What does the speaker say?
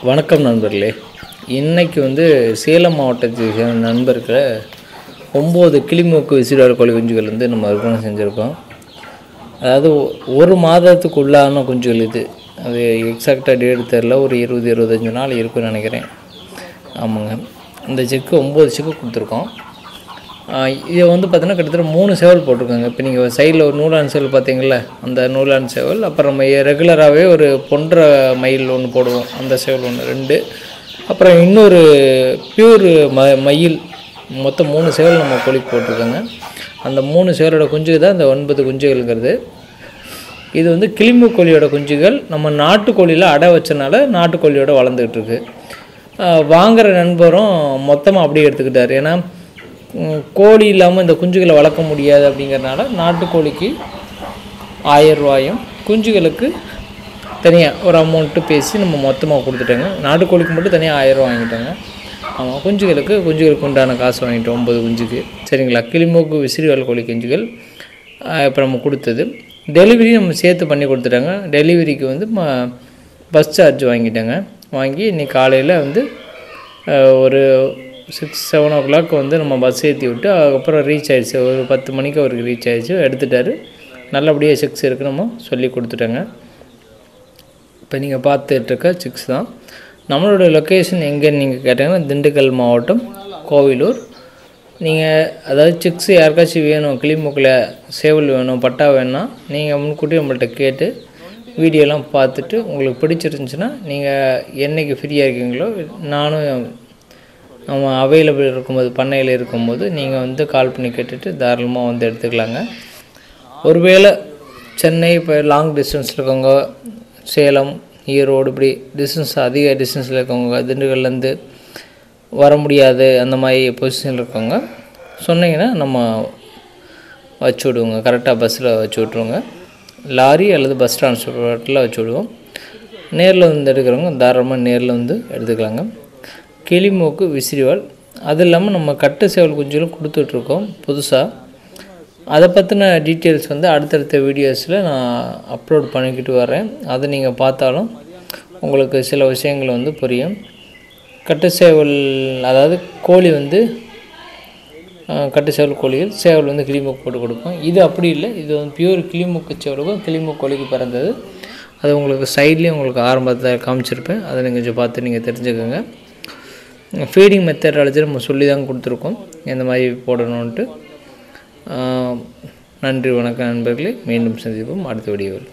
வணக்கம் நண்பர்களே. இன்றைக்கி சேலம் மாவட்டத்தை சேர்ந்த நண்பர்களை 9 கிளிமூக்கு விசிறிவால் கோழி குஞ்சுகள் நம்ம விற்பனை செஞ்சுருக்கோம். அதாவது ஒரு மாதத்துக்கு உள்ளான குஞ்சுகள் இது. அது எக்ஸாக்டாக டேட் தெரில, ஒரு 20-25 நாள் இருக்குன்னு நினைக்கிறேன். ஆமாங்க, இந்த செக்கு 9 செக்கு கொடுத்துருக்கோம். இதை பார்த்தீங்கன்னா கிட்டத்தட்ட 3 சேவல் போட்டிருக்காங்க. இப்போ நீங்கள் சைடில் ஒரு நூலான் சேவல் பார்த்தீங்களா, அந்த நூலான் சேவல். அப்புறம் நம்ம ரெகுலராகவே ஒரு பொன்ற மயில் ஒன்று போடுவோம், அந்த சேவல் ஒன்று 2. அப்புறம் இன்னொரு பியூர் மயில். மொத்தம் 3 சேவல் நம்ம கோழிக்கு போட்டிருக்கோங்க. அந்த 3 சேவலோட குஞ்சுக்கு தான் இந்த 9 குஞ்சுகள்ங்கிறது. இது கிளிமூக்கு கோழியோட குஞ்சுகள். நம்ம நாட்டுக்கோழியில் அடை வச்சனால நாட்டுக்கோழியோட வளர்ந்துக்கிட்டு இருக்குது. வாங்குகிற நண்பரும் மொத்தமாக அப்படியே எடுத்துக்கிட்டார். ஏன்னா கோழி இல்லாமல் இந்த குஞ்சுகளை வளர்க்க முடியாது அப்படிங்கிறனால நாட்டுக்கோழிக்கு 1000 ரூபாயும் குஞ்சுகளுக்கு தனியாக ஒரு அமௌண்ட்டு பேசி நம்ம மொத்தமாக கொடுத்துட்டோங்க. நாட்டுக்கோழிக்கு மட்டும் தனியாக 1000 ரூபா வாங்கிட்டோங்க. ஆமாம், குஞ்சுகளுக்கு உண்டான காசு வாங்கிட்டோம் 9 குஞ்சுக்கு. சரிங்களா. கிளிமூக்கு விசிறிவால் கோழி குஞ்சுகள் இப்போ நம்ம கொடுத்தது. டெலிவரி நம்ம சேர்த்து பண்ணி கொடுத்துட்டாங்க. டெலிவரிக்கு பஸ் சார்ஜ் வாங்கிட்டேங்க. வாங்கி இன்றைக்கி காலையில் ஒரு 6-7 o'clock நம்ம பஸ் ஏற்றி விட்டு அதுக்கப்புறம் ரீச் ஆகிடுச்சு. ஒரு 10 மணிக்கு அவருக்கு ரீச் ஆகிடுச்சு. எடுத்துட்டார். நல்லபடியாக சிக்ஸ் இருக்குது நம்ம சொல்லி கொடுத்துட்டேங்க. இப்போ நீங்கள் பார்த்துட்ருக்க சிக்ஸ் தான். நம்மளோட லொக்கேஷன் எங்கேன்னு நீங்கள் கேட்டிங்கன்னா திண்டுக்கல் மாவட்டம் கோவிலூர். நீங்கள் அதாவது சிக்ஸ் யாருக்காச்சும் வேணும், கிளிமூக்கில் சேவல் வேணும், பட்டா வேணும்னா நீங்கள் முன்கூட்டி நம்மள்கிட்ட கேட்டு வீடியோலாம் பார்த்துட்டு உங்களுக்கு பிடிச்சிருந்துச்சுன்னா நீங்கள் என்றைக்கு ஃப்ரீயாக இருக்கீங்களோ, நானும் நம்ம அவைலபிள் இருக்கும்போது பண்ணையில் இருக்கும்போது நீங்கள் கால் பண்ணி கேட்டுட்டு தாராளமாக எடுத்துக்கலாங்க. ஒருவேளை சென்னை இப்போ லாங் டிஸ்டன்ஸில் இருக்கவங்க, சேலம், ஈரோடு இப்படி அதிக டிஸ்டன்ஸில் இருக்கவங்க, திண்டுக்கல்லேருந்து வர முடியாது அந்த மாதிரி பொசிஷனில் இருக்கவங்க சொன்னீங்கன்னா நம்ம வச்சு விடுவோங்க. கரெக்டாக பஸ்ஸில் வச்சு விட்ருவோங்க. லாரி அல்லது பஸ் டிரான்ஸ்போர்ட்டில் வச்சு விடுவோம். நேரில் எடுக்கிறவங்க தாராளமாக நேரில் எடுத்துக்கலாங்க. கிளிமூக்கு விசிறிவால், அது இல்லாமல் நம்ம கட்டு சேவல் குஞ்சுகளும் கொடுத்துட்ருக்கோம் புதுசாக. அதை பற்றின டீட்டெயில்ஸ் அடுத்தடுத்த வீடியோஸில் நான் அப்லோட் பண்ணிக்கிட்டு வரேன். அதை நீங்கள் பார்த்தாலும் உங்களுக்கு சில விஷயங்கள் புரியும். கட்டு சேவல் அதாவது கோழி கட்டு சேவல் கோழிகள், சேவல் கிளிமூக்கு போட்டு கொடுப்போம். இது அப்படி இல்லை, இது பியூர் கிளிமூக்கு சேவலுக்கும் கிளிமூக்கு கோழிக்கு பிறந்தது. அது உங்களுக்கு சைட்லேயும் உங்களுக்கு ஆரம்பத்தை காமிச்சிருப்பேன். அதை நீங்கள் கொஞ்சம் பார்த்து நீங்கள் தெரிஞ்சுக்கோங்க. ஃபீடிங் மெத்தடாலஜி நம்ம சொல்லி தான் கொடுத்துருக்கோம் எந்த மாதிரி போடணுன்ட்டு. நன்றி, வணக்கம் நண்பர்களே. மீண்டும் சந்திப்போம் அடுத்த வீடியோவில்.